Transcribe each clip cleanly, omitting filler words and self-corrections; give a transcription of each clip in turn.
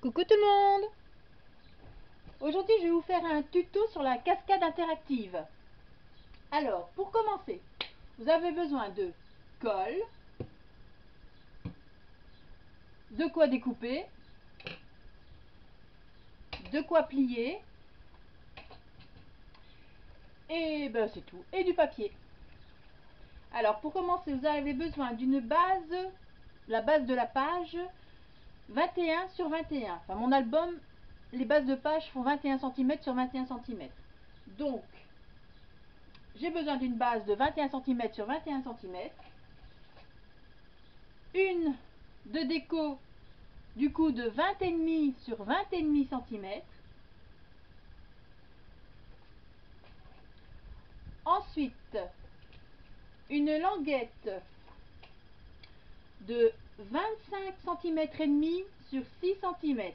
Coucou tout le monde! Aujourd'hui je vais vous faire un tuto sur la cascade interactive. Alors pour commencer, vous avez besoin de colle, de quoi découper, de quoi plier, et ben c'est tout, et du papier. Alors pour commencer vous avez besoin d'une base, la base de la page 21 sur 21. Enfin mon album, les bases de page font 21 cm sur 21 cm. Donc j'ai besoin d'une base de 21 cm sur 21 cm, une de déco du coup de 20,5 sur 20,5 cm, ensuite une languette de 25 cm et demi sur 6 cm.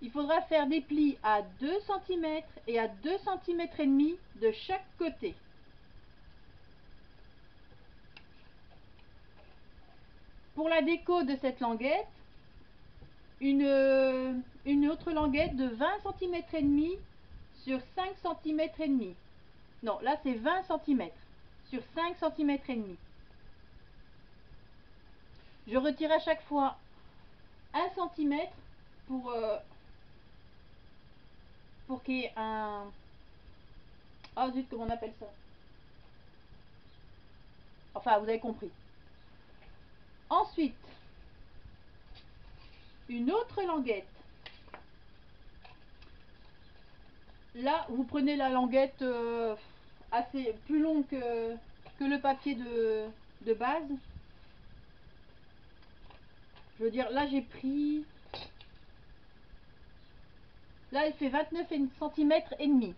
Il faudra faire des plis à 2 cm et à 2 cm et demi de chaque côté. Pour la déco de cette languette, une autre languette de 20 cm et demi sur 5 cm et demi. Non, là c'est 20 cm sur 5 cm et demi. Je retire à chaque fois 1 cm pour qu'il y ait un... Ah zut, comment on appelle ça? Enfin, vous avez compris. Ensuite, une autre languette. Là, vous prenez la languette assez plus longue que le papier de base. Je veux dire, là j'ai pris... Là, elle fait 29 cm et demi.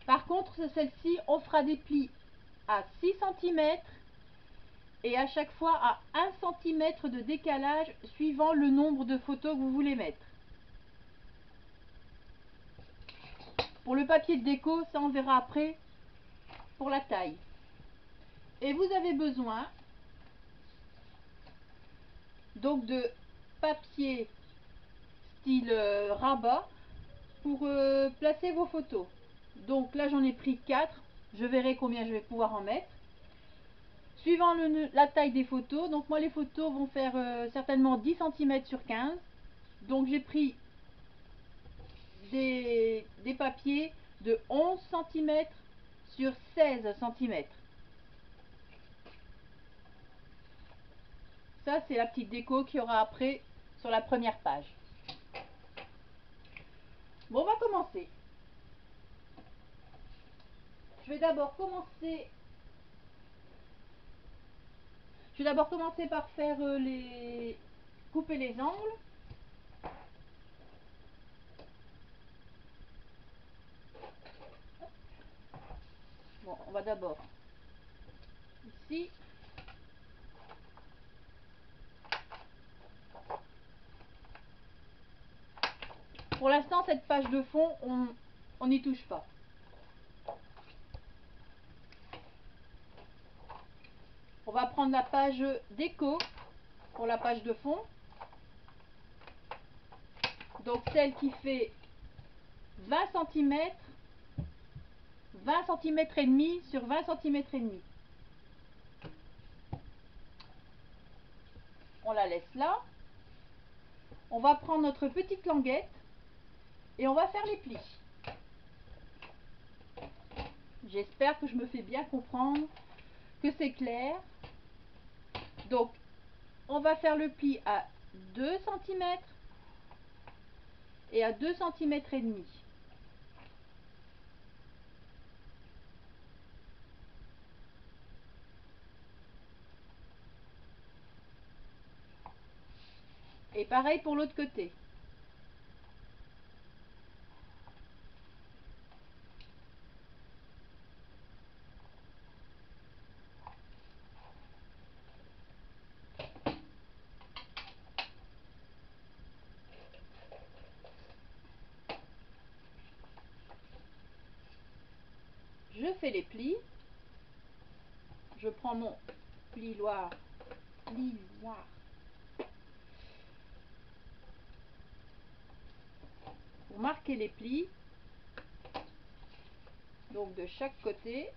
Par contre, celle-ci, on fera des plis à 6 cm et à chaque fois à 1 cm de décalage suivant le nombre de photos que vous voulez mettre. Pour le papier de déco, ça on verra après pour la taille. Et vous avez besoin donc de papier style rabat pour placer vos photos. Donc là j'en ai pris 4, je verrai combien je vais pouvoir en mettre. Suivant la taille des photos, donc moi les photos vont faire certainement 10 cm sur 15. Donc j'ai pris des papiers de 11 cm sur 16 cm. Ça c'est la petite déco qu'il y aura après sur la première page. Bon, on va commencer. Je vais d'abord commencer par faire couper les angles. Bon, on va d'abord ici. Pour l'instant, cette page de fond, on n'y touche pas. On va prendre la page déco pour la page de fond. Donc celle qui fait 20 cm, 20 cm et demi sur 20 cm et demi. On la laisse là. On va prendre notre petite languette et on va faire les plis. J'espère que je me fais bien comprendre, que c'est clair. Donc, on va faire le pli à 2 cm et à 2 cm et demi. Et pareil pour l'autre côté. Je fais les plis. Je prends mon plioir. pour marquer les plis, donc de chaque côté.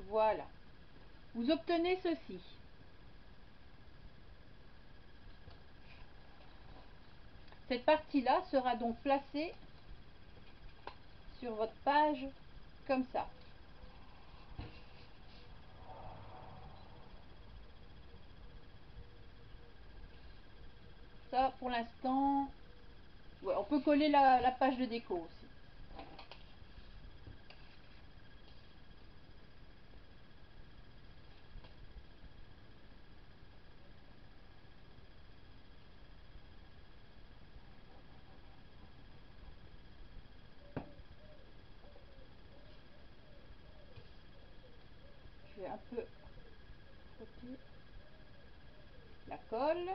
Voilà, vous obtenez ceci. Cette partie-là sera donc placée sur votre page comme ça. Ça, pour l'instant, ouais, on peut coller la page de déco aussi. Je vais un peu frotter la colle.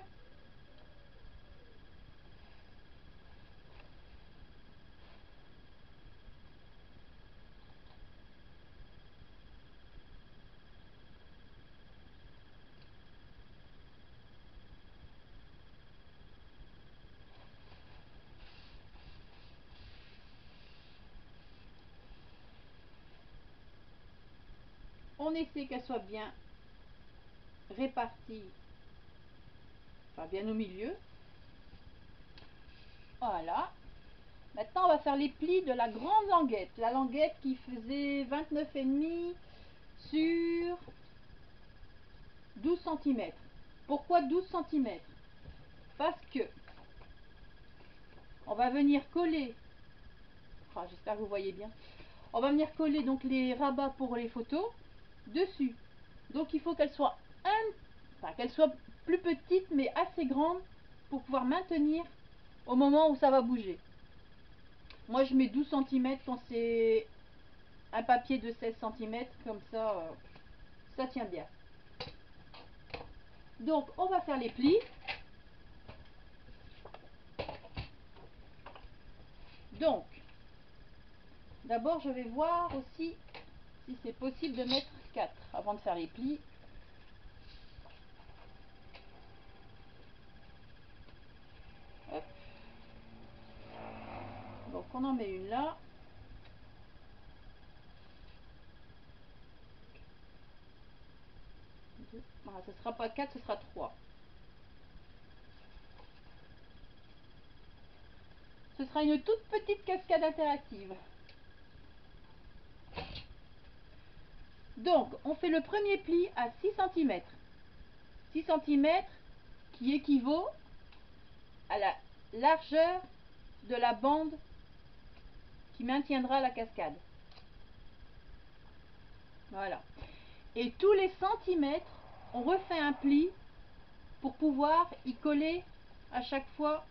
On essaie qu'elle soit bien répartie, enfin bien au milieu. Voilà. Maintenant, on va faire les plis de la grande languette. La languette qui faisait 29,5 sur 12 cm. Pourquoi 12 cm? Parce que on va venir coller, enfin, j'espère que vous voyez bien, on va venir coller donc les rabats pour les photos dessus. Donc il faut qu'elle soit qu'elle soit plus petite mais assez grande pour pouvoir maintenir au moment où ça va bouger. Moi je mets 12 cm quand c'est un papier de 16 cm, comme ça ça tient bien. Donc on va faire les plis. Donc d'abord je vais voir aussi si c'est possible de mettre 4 avant de faire les plis. Hop. Donc on en met une là. Voilà, ce ne sera pas 4, ce sera 3. Ce sera une toute petite cascade interactive. Donc, on fait le premier pli à 6 cm. 6 cm qui équivaut à la largeur de la bande qui maintiendra la cascade. Voilà. Et tous les centimètres, on refait un pli pour pouvoir y coller à chaque fois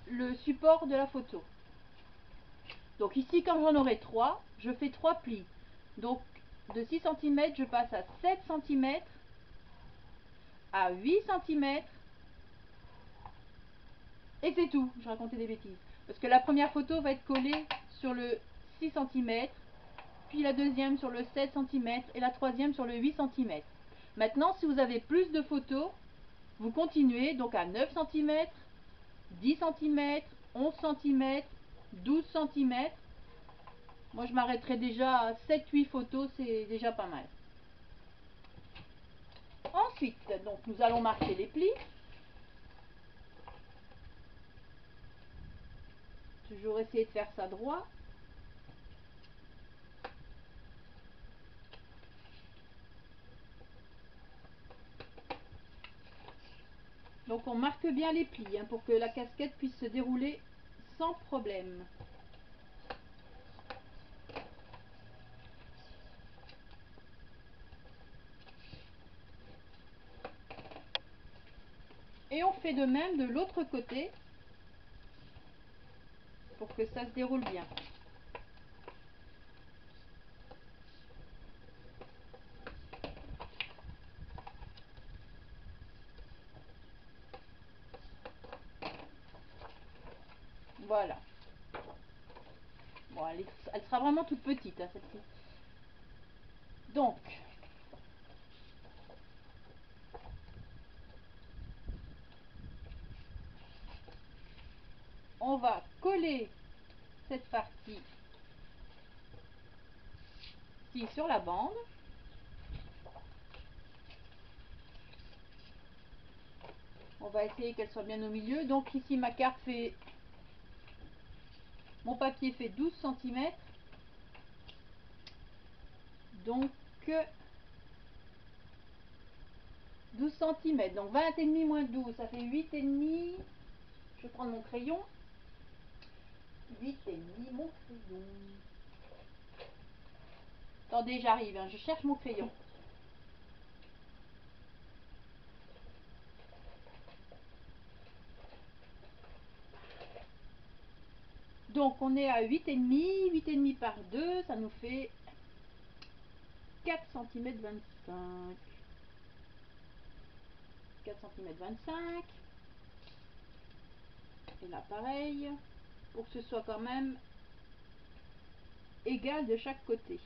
le support de la photo. Donc ici, quand j'en aurai 3, je fais 3 plis. Donc de 6 cm, je passe à 7 cm, à 8 cm, et c'est tout. Je racontais des bêtises. Parce que la première photo va être collée sur le 6 cm, puis la deuxième sur le 7 cm, et la troisième sur le 8 cm. Maintenant, si vous avez plus de photos, vous continuez donc à 9 cm, 10 cm, 11 cm, 12 cm. Moi, je m'arrêterai déjà à 7-8 photos, c'est déjà pas mal. Ensuite, donc, nous allons marquer les plis. Toujours essayer de faire ça droit. Donc, on marque bien les plis hein, pour que la casquette puisse se dérouler sans problème. Et on fait de même de l'autre côté pour que ça se déroule bien. Voilà. Bon, elle sera vraiment toute petite, hein, celle-ci. Donc, on va coller cette partie ici sur la bande. On va essayer qu'elle soit bien au milieu. Donc ici ma carte fait, mon papier fait 12 cm. Donc 12 cm. Donc 20 et demi moins 12, ça fait 8 et demi. Je vais prendre mon crayon. 8 et demi mon crayon. Attendez, j'arrive, hein, je cherche mon crayon. Donc on est à 8 et demi par 2, ça nous fait 4 cm 25. 4 cm 25. Et là pareil, pour que ce soit quand même égal de chaque côté.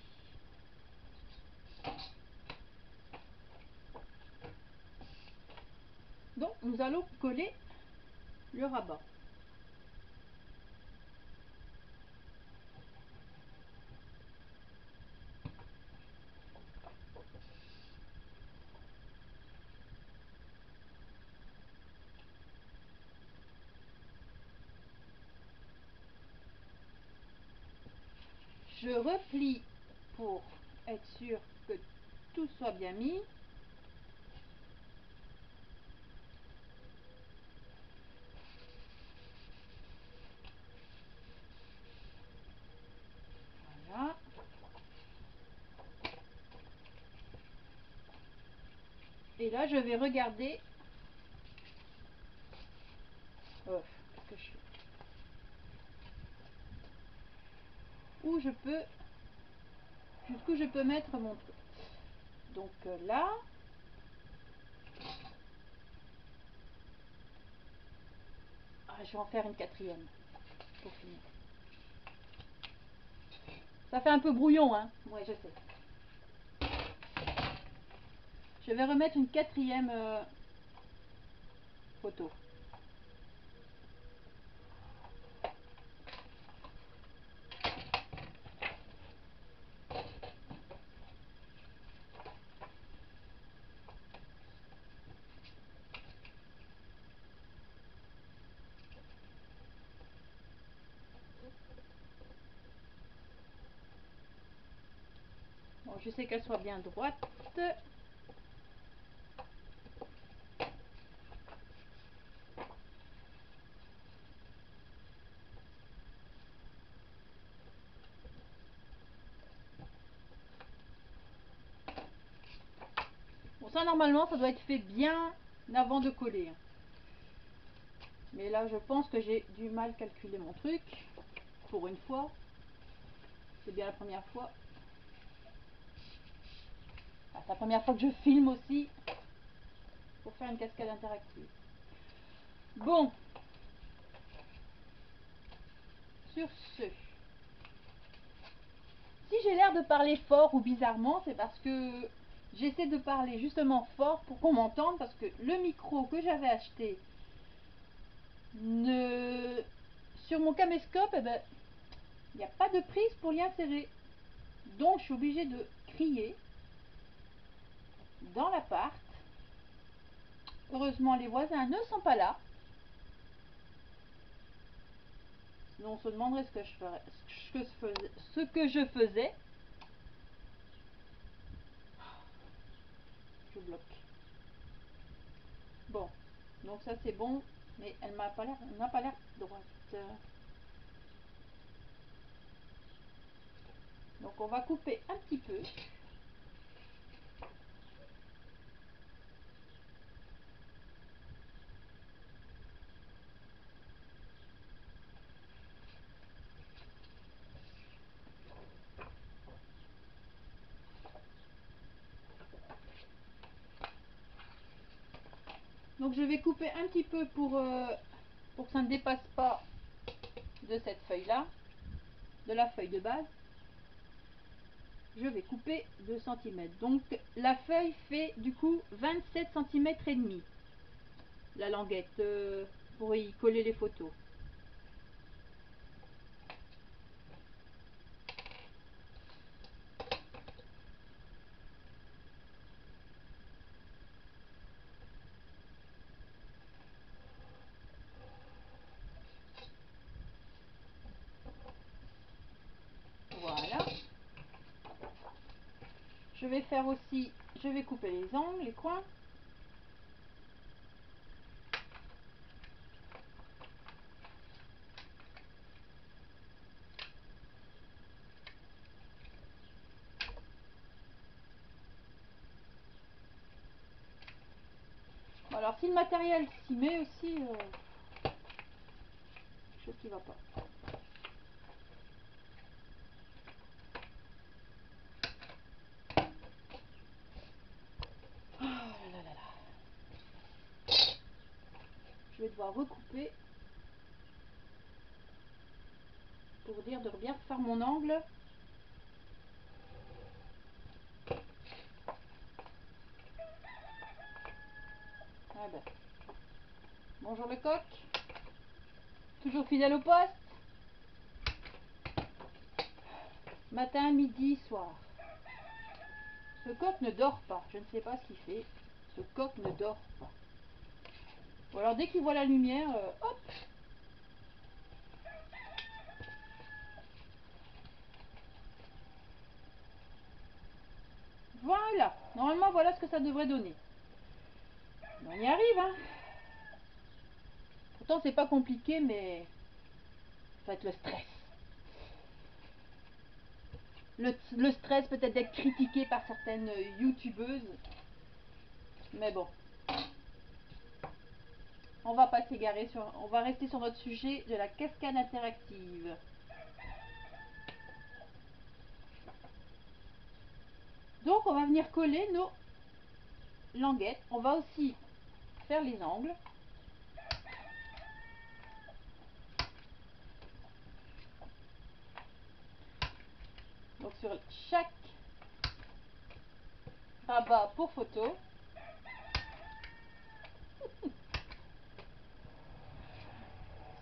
Donc nous allons coller le rabat. Je replie pour être sûr que tout soit bien mis. Voilà. Et là, je vais regarder. Oh, qu'est-ce que je fais? Où je peux, jusqu'où je peux mettre mon truc. Donc là, je vais en faire une quatrième pour finir. Ça fait un peu brouillon, hein? Ouais, je sais. Je vais remettre une quatrième photo. Bon, je sais qu'elle soit bien droite. Bon, ça normalement, ça doit être fait bien avant de coller. Mais là, je pense que j'ai du mal calculer mon truc. Pour une fois. C'est bien la première fois. Ah, c'est la première fois que je filme aussi. Pour faire une cascade interactive. Bon. Sur ce. Si j'ai l'air de parler fort ou bizarrement, c'est parce que j'essaie de parler justement fort pour qu'on m'entende. Parce que le micro que j'avais acheté sur mon caméscope, eh ben, il n'y a pas de prise pour l'y insérer. Donc je suis obligée de crier dans l'appart. Heureusement les voisins ne sont pas là. Sinon on se demanderait ce que je ferais, ce que je faisais. Je bloque. Bon, donc ça c'est bon, mais elle n'a pas l'air droite. Donc on va couper un petit peu. Donc je vais couper un petit peu pour que ça ne dépasse pas de cette feuille-là, de la feuille de base, je vais couper 2 cm. Donc la feuille fait du coup 27 cm et demi. La languette pour y coller les photos. Voilà. Je vais faire aussi, je vais couper les angles, les coins. Alors si le matériel s'y met aussi, quelque chose qui va pas. Oh là là là. Je vais devoir recouper pour dire de bien faire mon angle. Ah ben. Bonjour le coq. Toujours fidèle au poste. Matin, midi, soir. Ce coq ne dort pas. Je ne sais pas ce qu'il fait. Ce coq ne dort pas. Ou alors dès qu'il voit la lumière, hop. Voilà. Normalement, voilà ce que ça devrait donner. On y arrive, hein. Pourtant, c'est pas compliqué, mais ça va être le stress. Le stress peut-être d'être critiqué par certaines youtubeuses. Mais bon. On va pas s'égarer sur. On va rester sur notre sujet de la cascade interactive. Donc on va venir coller nos languettes. On va aussi faire les angles. Donc sur chaque rabat pour photo.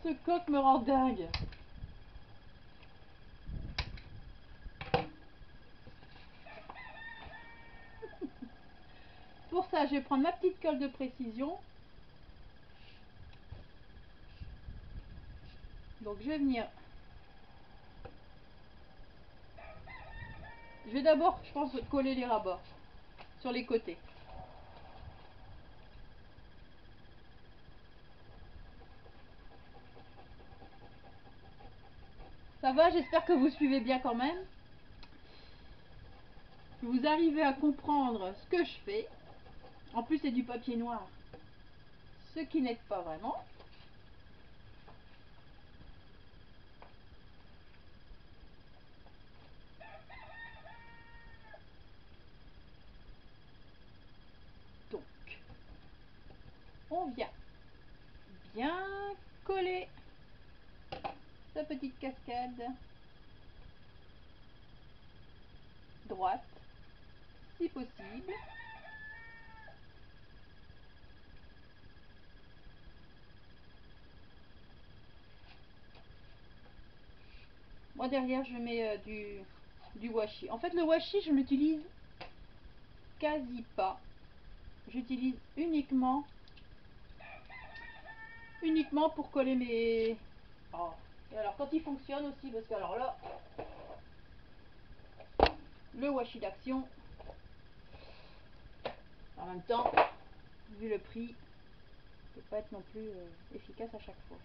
Ce coq me rend dingue. Pour ça, je vais prendre ma petite colle de précision. Donc je vais venir. Je vais d'abord, je pense, coller les rabats sur les côtés. Ça va, j'espère que vous suivez bien quand même. Que vous arrivez à comprendre ce que je fais. En plus, c'est du papier noir. Ce qui n'aide pas vraiment. Donc, on vient bien coller sa petite cascade droite, si possible. Moi derrière je mets du washi. En fait le washi je l'utilise quasi pas. J'utilise uniquement pour coller mes... Oh. Et alors quand il fonctionne aussi, parce que alors là, le washi d'action, en même temps, vu le prix, peut pas être non plus efficace à chaque fois.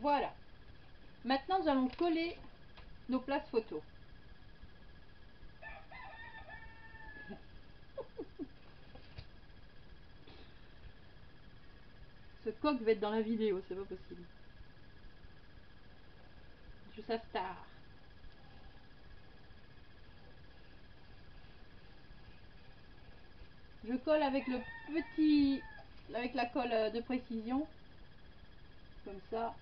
Voilà. Maintenant nous allons coller nos places photos. Ce coq va être dans la vidéo, c'est pas possible. Je sa star. Je colle avec le petit, avec la colle de précision, comme ça,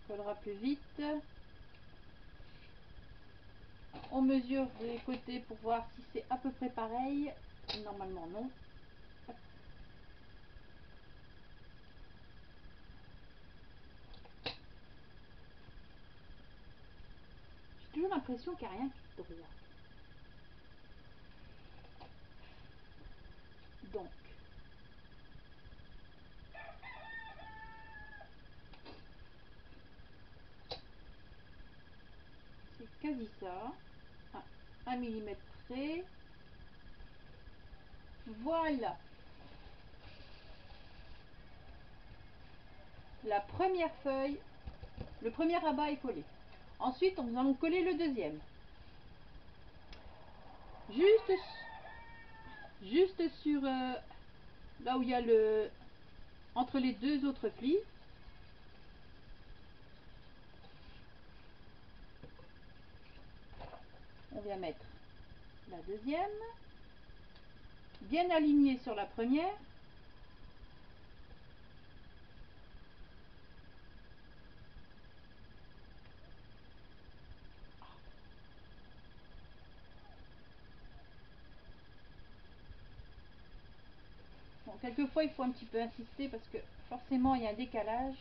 collera plus vite. On mesure des côtés pour voir si c'est à peu près pareil. Normalement non. J'ai toujours l'impression qu'il n'y a rien qui est droit. Donc, c'est quasi ça. 1 mm près. Voilà. La première feuille, le premier rabat est collé. Ensuite, nous allons coller le deuxième. Juste sur là où il y a le entre les deux autres plis. On vient mettre la deuxième, bien alignée sur la première. Bon, quelquefois il faut un petit peu insister parce que forcément il y a un décalage.